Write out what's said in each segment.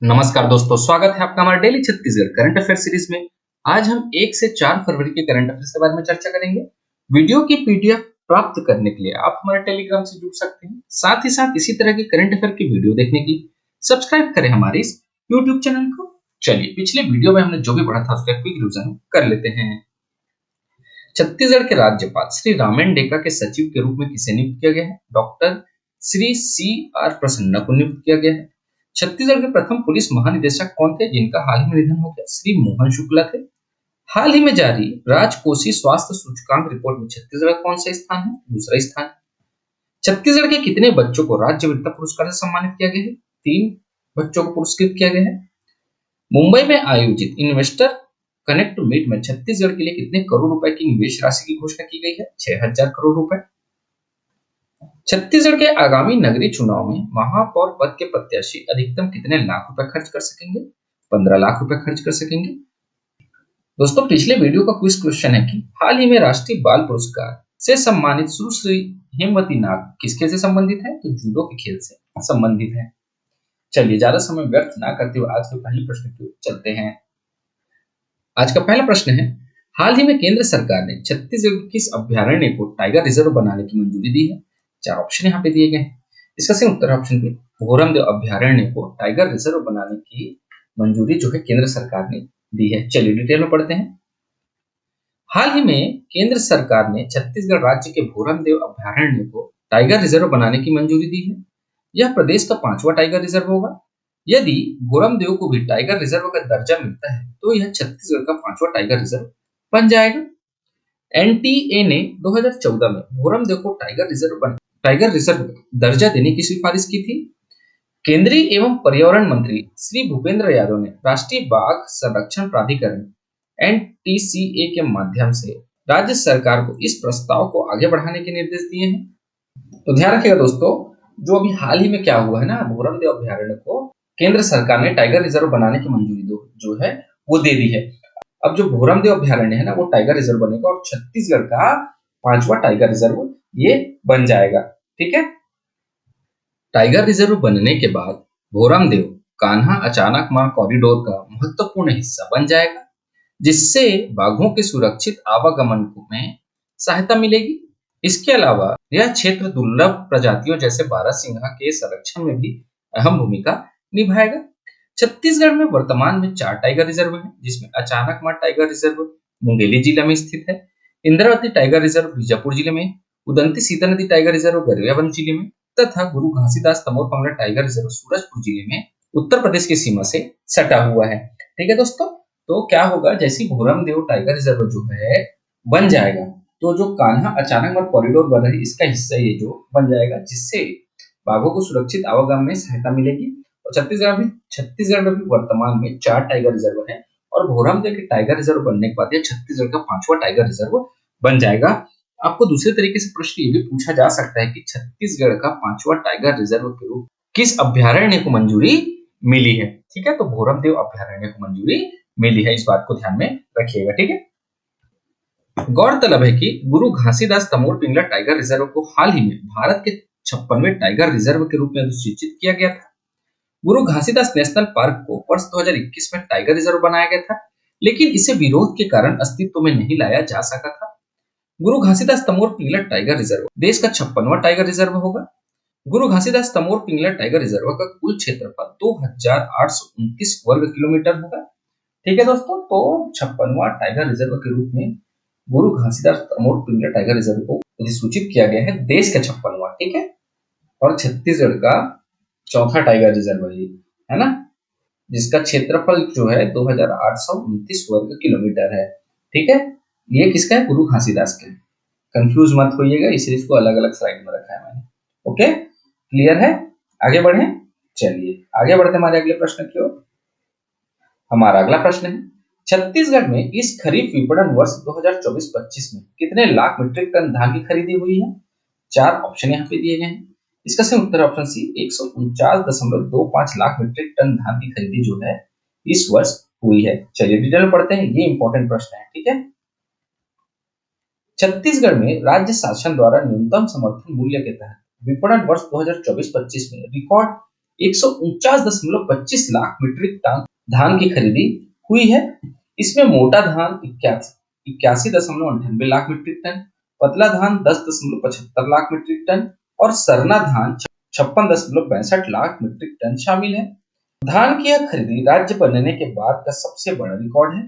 नमस्कार दोस्तों, स्वागत है आपका हमारे daily Chhattisgarh current affair series में। आज हम 1 से 4 फरवरी के करंट अफेयर्स के बारे में चर्चा करेंगे। वीडियो की पीडीएफ प्राप्त करने के लिए आप हमारे टेलीग्राम से जुड़ सकते हैं। साथ ही साथ इसी तरह की करंट अफेयर की वीडियो देखने के लिए सब्सक्राइब करें हमारे इस यूट्यूब चैनल को। चलिए, पिछले वीडियो में हमने जो भी पढ़ा था उसका क्विक रिवीजन कर लेते हैं। छत्तीसगढ़ के राज्यपाल श्री रामेन डेका के सचिव के रूप में किसे नियुक्त किया गया है? Doctor Shri C R Prasanna को नियुक्त किया गया है। छत्तीसगढ़ के प्रथम पुलिस महानिदेशक कौन थे जिनका हाल ही में निधन हो गया? श्री मोहन शुक्ला थे। हाल ही में जारी राजकोषीय स्वास्थ्य सूचकांक रिपोर्ट में छत्तीसगढ़ कौन सा स्थान है? दूसरा स्थान। छत्तीसगढ़ के कितने बच्चों को राज्य वीरता पुरस्कार से सम्मानित किया गया है? 3 बच्चों को पुरस्कृत किया गया है। मुंबई में आयोजित इन्वेस्टर कनेक्ट मीट में छत्तीसगढ़ के लिए कितने करोड़ रुपए की निवेश राशि की घोषणा की गई है? 6000 करोड़ रुपए। छत्तीसगढ़ के आगामी नगरीय चुनाव में महापौर पद के प्रत्याशी अधिकतम कितने लाख रुपए खर्च कर सकेंगे? 15 लाख रुपए खर्च कर सकेंगे। दोस्तों, पिछले वीडियो का क्विज क्वेश्चन है कि हाल ही में राष्ट्रीय बाल पुरस्कार से सम्मानित सुश्री हेमवती नाग किसके से संबंधित है? तो जूडो के खेल से संबंधित है। चलिए, ज्यादा समय व्यर्थ ना करते हुए आज के पहले प्रश्न की ओर चलते हैं। आज का पहला प्रश्न है, हाल ही में केंद्र सरकार ने छत्तीसगढ़ के किस अभ्यारण्य को टाइगर रिजर्व बनाने की मंजूरी दी है? 4 ऑप्शन यहाँ पे दिए गए हैं। इसका सही उत्तर ऑप्शन बी, भोरमदेव अभ्यारण्य को टाइगर रिजर्व बनाने की मंजूरी जो है केंद्र सरकार ने दी है। चलिए डिटेल में पढ़ते हैं। हाल ही में केंद्र सरकार ने छत्तीसगढ़ राज्य के भोरमदेव अभ्यारण्य को टाइगर रिजर्व बनाने की मंजूरी दी है। यह प्रदेश का 5वां टाइगर रिजर्व होगा। यदि भोरमदेव को भी टाइगर रिजर्व का दर्जा मिलता है तो यह छत्तीसगढ़ का 5वां टाइगर रिजर्व बन जाएगा। एनटीए ने 2014 में भोरमदेव को टाइगर रिजर्व दर्जा देने की सिफारिश की थी। केंद्रीय एवं पर्यावरण मंत्री श्री भूपेंद्र यादव ने राष्ट्रीय बाघ संरक्षण प्राधिकरण एनटीसीए के माध्यम से राज्य सरकार को इस प्रस्ताव को आगे बढ़ाने के निर्देश दिए हैं। तो ध्यान रखिएगा दोस्तों, जो अभी हाल ही में क्या हुआ है ना, भोरमदेव अभ्यारण्य को केंद्र सरकार ने टाइगर रिजर्व बनाने की मंजूरी जो है वो दे दी है। अब जो भोरमदेव अभ्यारण्य है ना वो टाइगर रिजर्व बनेगा और छत्तीसगढ़ का 5वां टाइगर रिजर्व ये बन जाएगा। ठीक है। टाइगर रिजर्व बनने के बाद भोरमदेव कान्हा अचानक मार कॉरिडोर का महत्वपूर्ण हिस्सा बन जाएगा, जिससे बाघों के सुरक्षित आवागमन में सहायता मिलेगी। इसके अलावा यह क्षेत्र दुर्लभ प्रजातियों जैसे बारहसिंघा के संरक्षण में भी अहम भूमिका निभाएगा। छत्तीसगढ़ में वर्तमान में 4 टाइगर रिजर्व हैं, जिसमें अचानकमार टाइगर रिजर्व मुंगेली जिला में स्थित है, इंद्रावती टाइगर रिजर्व बीजापुर जिले में, उदंती सीता नदी टाइगर रिजर्व गरियाबंद जिले में तथा गुरु घासीदास तमोर पंगला टाइगर रिजर्व सूरजपुर जिले में उत्तर प्रदेश की सीमा से सटा हुआ है। ठीक है दोस्तों, तो क्या होगा, जैसी भोरमदेव टाइगर रिजर्व जो है बन जाएगा तो जो कान्हा अचानकमार कॉरिडोर बन रही इसका हिस्सा ये जो बन जाएगा, जिससे बाघों को सुरक्षित आवागमन में सहायता मिलेगी। और छत्तीसगढ़ में भी वर्तमान में 4 टाइगर रिजर्व है और भोरमदेव के टाइगर रिजर्व बनने के बाद यह छत्तीसगढ़ का 5वां टाइगर रिजर्व बन जाएगा। आपको दूसरे तरीके से प्रश्न ये भी पूछा जा सकता है कि छत्तीसगढ़ का 5वां टाइगर रिजर्व के रूप किस अभ्यारण्य को मंजूरी मिली है? ठीक है, तो भोरमदेव अभ्यारण्य को मंजूरी मिली है, इस बात को ध्यान में रखिएगा। ठीक है। गौरतलब है कि गुरु घासीदास तमोर पिंगला टाइगर रिजर्व को हाल ही में भारत के 56वें टाइगर रिजर्व के रूप में अधिसूचित किया गया था। गुरु घासीदास नेशनल पार्क को वर्ष 2021 में टाइगर रिजर्व बनाया गया था, लेकिन इसे विरोध के कारण अस्तित्व में नहीं लाया जा सका था। गुरु घासीदास तमोर पिंगला टाइगर रिजर्व देश का 56वां टाइगर रिजर्व होगा। गुरु घासीदास तमोर पिंगला टाइगर रिजर्व का कुल क्षेत्रफल 2829 वर्ग किलोमीटर होगा। ठीक है दोस्तों, तो 56वां टाइगर रिजर्व के रूप में गुरु घासीदास तमोर पिंगला टाइगर रिजर्व को अधिसूचित किया गया है, देश का 56वां। ठीक है, और छत्तीसगढ़ का 4था टाइगर रिजर्व है ना, जिसका क्षेत्रफल जो है 2829 वर्ग किलोमीटर है। ठीक है, ये किसका है? गुरु घासीदास का। कंफ्यूज मत होइएगा, इसलिए इसको अलग अलग स्लाइड में रखा है मैंने। ओके, क्लियर है? आगे बढ़े। चलिए आगे बढ़ते हमारे अगले प्रश्न की ओर। हमारा अगला प्रश्न है, छत्तीसगढ़ में इस खरीफ विपणन वर्ष 2024-25 में कितने लाख मीट्रिक टन धान की खरीदी हुई है? 4 ऑप्शन यहाँ पे दिए गए हैं। इसका सही उत्तर option C 149.25 lakh metric ton धान की खरीदी जो है इस वर्ष हुई है। चलिए डिटेल में पढ़ते हैं, ये इंपॉर्टेंट प्रश्न है। ठीक है। छत्तीसगढ़ में राज्य शासन द्वारा न्यूनतम समर्थन मूल्य के तहत विपणन वर्ष 2024-25 में रिकॉर्ड 149.25 लाख मीट्रिक टन धान की खरीदी हुई है। इसमें मोटा धान 81.98 लाख मीट्रिक टन, पतला धान 10.75 लाख मीट्रिक टन और सरना धान 56.62 लाख मीट्रिक टन शामिल है। धान की यह खरीदी राज्य बनने के बाद का सबसे बड़ा रिकॉर्ड है।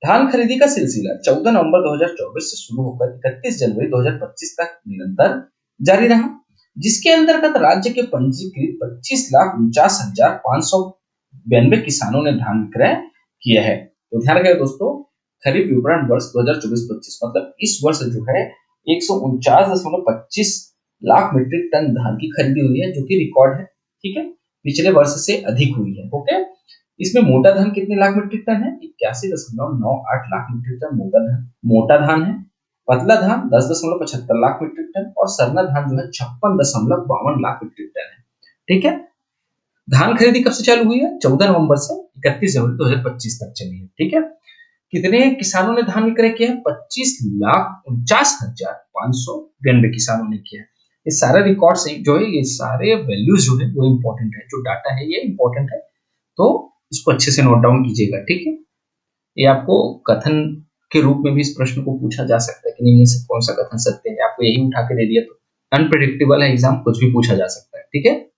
धान खरीदी का सिलसिला 14 नवंबर 2024 से शुरू होकर 31 जनवरी 2025 तक निरंतर जारी रहा, जिसके अंतर्गत राज्य के पंजीकृत 25,49,592 किसानों ने धान विक्रय किया है। तो ध्यान रखिएगा दोस्तों, खरीफ विपणन वर्ष 2024-25 मतलब इस वर्ष जो है 149.25 लाख मीट्रिक टन धान की खरीदी हुई है, जो कि रिकॉर्ड है। ठीक है, पिछले वर्ष से अधिक हुई है। ओके, इसमें मोटा धान कितने लाख मीट्रिक टन है? 81.98 लाख मीट्रिक टन मोटा धान है। पतला धान 10.75 लाख मीट्रिक टन और सरना धान जो है 56.52 लाख मीट्रिक टन है। ठीक है, धान खरीदी कब से चालू हुई है? 14 नवंबर से 31 जनवरी 2025 तक चली है। ठीक है, कितने किसानों ने धान विक्रय किया है? 25,49,592 किसानों ने किया है। ये सारे रिकॉर्ड्स जो है, ये सारे वैल्यूज जो है वो इंपॉर्टेंट है, जो डाटा है ये इंपॉर्टेंट है, तो इसको अच्छे से नोट डाउन कीजिएगा। ठीक है, ये आपको कथन के रूप में भी इस प्रश्न को पूछा जा सकता है कि नहीं से कौन सा कथन सत्य है। आपको यही उठा के दे दिया तो अनप्रेडिक्टेबल है एग्जाम, कुछ भी पूछा जा सकता है। ठीक है,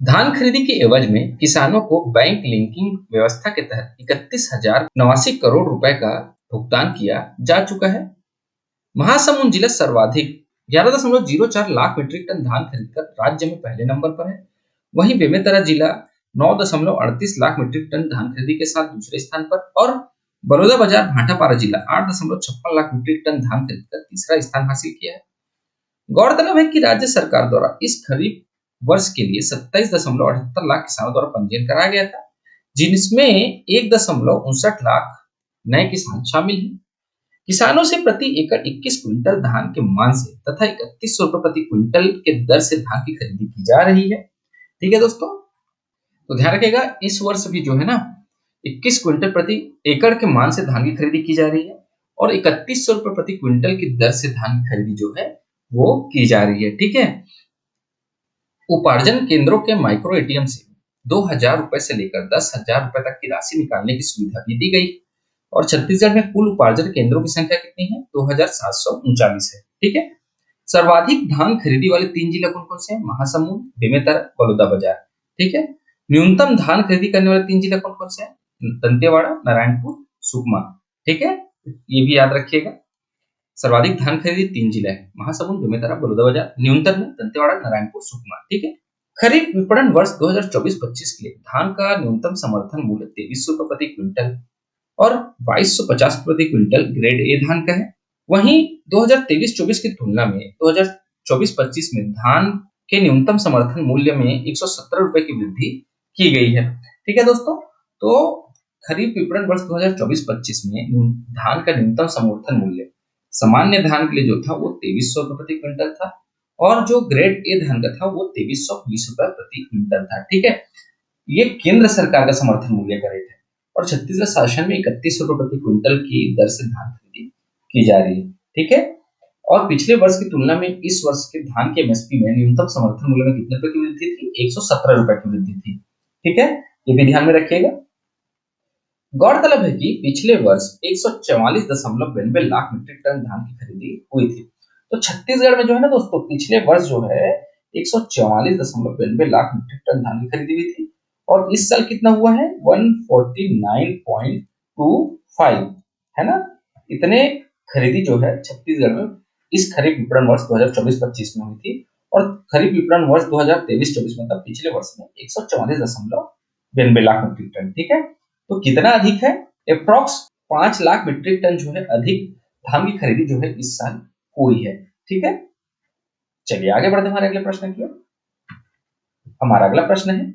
धान खरीदी के एवज में किसानों को बैंक लिंकिंग व्यवस्था के तहत 31,089 करोड़ रुपए का भुगतान किया जा चुका है। महासमुंद जिला सर्वाधिक 11.04 लाख मीट्रिक टन धान खरीदकर राज्य में पहले नंबर पर है। वहीं बेमेतरा जिला 9.38 लाख मीट्रिक टन धान खरीदी के साथ दूसरे स्थान पर और बलौदाबाजार भाटापारा जिला 8.56 लाख मीट्रिक टन धान खरीदकर तीसरा स्थान हासिल किया है। गौरतलब है कि राज्य सरकार द्वारा इस खरीफ वर्ष के लिए 27.78 लाख किसानों द्वारा पंजीयन कराया गया था, जिनमें 1.59 लाख नए किसान शामिल हैं। किसानों से प्रति एकड़ 21 क्विंटल धान के मान से तथा 3100 रुपए प्रति क्विंटल के दर से धान की खरीदी की जा रही है। ठीक है दोस्तों, तो ध्यान रखिएगा इस वर्ष भी जो है ना 21 क्विंटल प्रति एकड़ के मान से धान की खरीदी की जा रही है और 3100 रुपए प्रति क्विंटल की दर से धान की खरीदी जो है वो की जा रही है। ठीक है, उपार्जन केंद्रों के माइक्रो एटीएम से 2,000 रुपए से लेकर 10,000 रुपए तक की राशि निकालने की सुविधा भी दी गई और छत्तीसगढ़ में कुल उपार्जन केंद्रों की संख्या कितनी है? 2,739 है। ठीक है, सर्वाधिक धान खरीदी वाले 3 जिला कौन कौन से हैं? महासमुंद, बेमेतरा, बलौदाबाजार। ठीक है, न्यूनतम धान खरीदी करने वाले 3 जिला कौन कौन से हैं? दंतेवाड़ा, नारायणपुर, सुकमा। ठीक है, ये भी याद रखिएगा। सर्वाधिक धान खरीदी 3 जिला है, महासमुंद, बेमेतरा, बलौदाबाजार। न्यूनतम है दंतेवाड़ा, नारायणपुर, सुकमा। ठीक है, खरीफ विपणन वर्ष 2024-25 के लिए धान का न्यूनतम समर्थन मूल्य 2300 रुपए प्रति क्विंटल और 2250 प्रति क्विंटल ग्रेड ए धान का है। वहीं 2023-24 की तुलना में 2024-25 में धान के न्यूनतम समर्थन मूल्य में 117 रुपए की वृद्धि की गई है। ठीक है दोस्तों, तो खरीफ विपणन वर्ष 2024-25 में धान का न्यूनतम समर्थन मूल्य सामान्य धान के लिए जो था वो 2300 रुपए प्रति क्विंटल था और जो ग्रेड ए धान का था वो 2320 रुपए प्रति क्विंटल था। ठीक है, ये केंद्र सरकार का समर्थन मूल्य का रेट है और छत्तीसगढ़ शासन में 31 रुपए प्रति क्विंटल की दर से धान खरीदी की जा रही है। ठीक है, और पिछले वर्ष की तुलना में इस वर्ष के धान के एमएसपी में न्यूनतम समर्थन मूल्य में कितने रुपए की वृद्धि थी? 117 रुपए की वृद्धि थी। ठीक है, ये भी ध्यान में रखिएगा। गौरतलब है कि पिछले वर्ष 144.92 लाख मीट्रिक टन धान की खरीदी हुई थी। तो छत्तीसगढ़ में जो है ना दोस्तों, पिछले वर्ष जो है 144.92 लाख मीट्रिक टन धान की खरीदी हुई थी और इस साल कितना हुआ है? 149.25 है ना। इतने खरीदी जो है छत्तीसगढ़ में इस खरीफ विपणन वर्ष 2024-25 में हुई थी और खरीफ विपणन वर्ष 2023-24 मतलब पिछले वर्ष में 144.92 लाख मीट्रिक टन। ठीक है, तो कितना अधिक है? अप्रॉक्स 5 लाख मीट्रिक टन जो है अधिक धान की खरीदी जो है इस साल हुई है। ठीक है, चलिए आगे बढ़ते हमारे अगले प्रश्न की ओर। हमारा अगला प्रश्न है,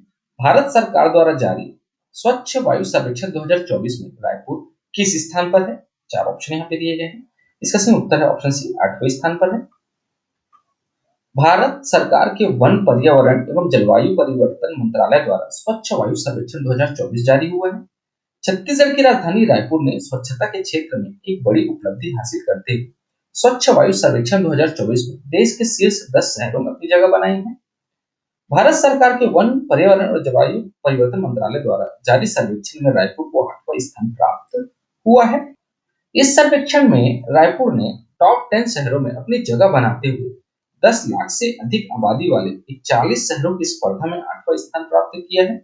भारत सरकार द्वारा जारी स्वच्छ वायु सर्वेक्षण 2024 में रायपुर किस स्थान पर है? 4 ऑप्शन यहाँ पे दिए गए हैं। इसका सही उत्तर है ऑप्शन सी, 8वें स्थान पर है। भारत सरकार के वन, पर्यावरण एवं जलवायु परिवर्तन मंत्रालय द्वारा स्वच्छ वायु सर्वेक्षण 2024 जारी हुआ है। छत्तीसगढ़ की राजधानी रायपुर ने स्वच्छता के क्षेत्र में एक बड़ी उपलब्धि हासिल करते हुए स्वच्छ वायु सर्वेक्षण 2024 में देश के शीर्ष 10 शहरों में अपनी जगह बनाई है। भारत सरकार के वन, पर्यावरण और जलवायु परिवर्तन मंत्रालय द्वारा जारी सर्वेक्षण में रायपुर को 8वां स्थान प्राप्त हुआ है। इस सर्वेक्षण में रायपुर ने टॉप 10 शहरों में अपनी जगह बनाते हुए 10 लाख से अधिक आबादी वाले 41 शहरों की स्पर्धा में 8वां स्थान प्राप्त किया है।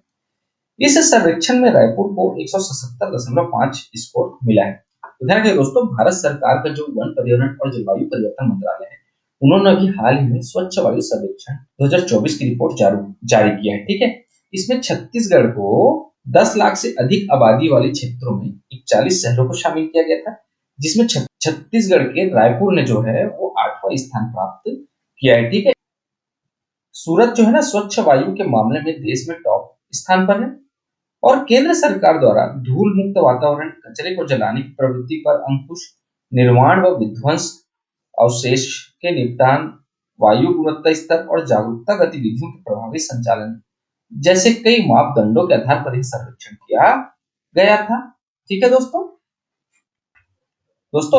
इस सर्वेक्षण में रायपुर को 177.5 स्कोर मिला है। ध्यान रखिए दोस्तों, भारत सरकार का जो वन, पर्यावरण और जलवायु परिवर्तन मंत्रालय है, उन्होंने अभी हाल ही में स्वच्छ वायु सर्वेक्षण 2024 की रिपोर्ट जारी किया है। ठीक है, इसमें छत्तीसगढ़ को 10 लाख से अधिक आबादी वाले क्षेत्रों में 41 शहरों को शामिल किया गया था, जिसमें छत्तीसगढ़ के रायपुर ने जो है वो 8वां स्थान प्राप्त किया है। ठीक है, सूरत जो है ना स्वच्छ वायु के मामले में देश में टॉप स्थान पर है। और केंद्र सरकार द्वारा धूल मुक्त वातावरण, कचरे को जलाने की प्रवृत्ति पर अंकुश, निर्माण व विध्वंस अवशेष के निपटान, वायु गुणवत्ता स्तर और जागरूकता गतिविधियों के प्रभावी संचालन जैसे कई मापदंडों के आधार पर यह सर्वेक्षण किया गया था। ठीक है दोस्तों,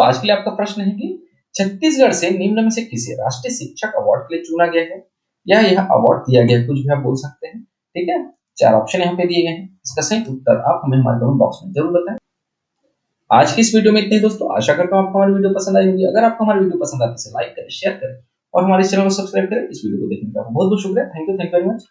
आज के लिए आपका प्रश्न है कि छत्तीसगढ़ से निम्न में से किसे राष्ट्रीय शिक्षक अवार्ड के लिए चुना गया है, या यह अवार्ड दिया गया है, कुछ भी आप बोल सकते हैं। ठीक है, 4 ऑप्शन यहाँ पे दिए गए हैं, इसका सही उत्तर आप हमें हमारे कमेंट बॉक्स में जरूर बताएं। आज की इस वीडियो में इतने ही दोस्तों, आशा करता हूँ आपको हमारी वीडियो पसंद आई होगी। अगर आपको हमारी वीडियो पसंद आती है तो लाइक करें, शेयर करें और हमारे चैनल को सब्सक्राइब करें। इस वीडियो को देखने का बहुत बहुत शुक्रिया। Thank you very much.